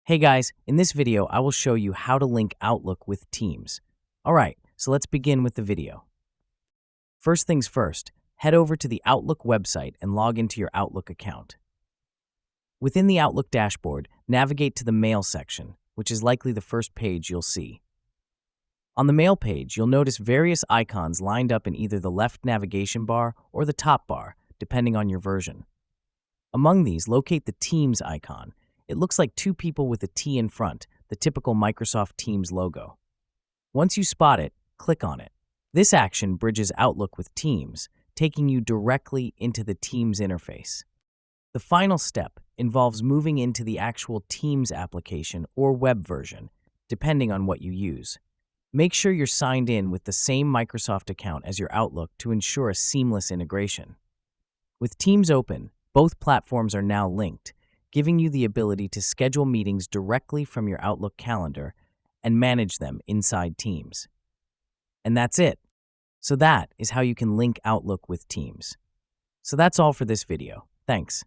Hey guys, in this video, I will show you how to link Outlook with Teams. Alright, so let's begin with the video. First things first, head over to the Outlook website and log into your Outlook account. Within the Outlook dashboard, navigate to the Mail section, which is likely the first page you'll see. On the Mail page, you'll notice various icons lined up in either the left navigation bar or the top bar, depending on your version. Among these, locate the Teams icon. It looks like two people with a T in front, the typical Microsoft Teams logo. Once you spot it, click on it. This action bridges Outlook with Teams, taking you directly into the Teams interface. The final step involves moving into the actual Teams application or web version, depending on what you use. Make sure you're signed in with the same Microsoft account as your Outlook to ensure a seamless integration. With Teams open, both platforms are now linked, giving you the ability to schedule meetings directly from your Outlook calendar and manage them inside Teams. And that's it. So that is how you can link Outlook with Teams. So that's all for this video. Thanks.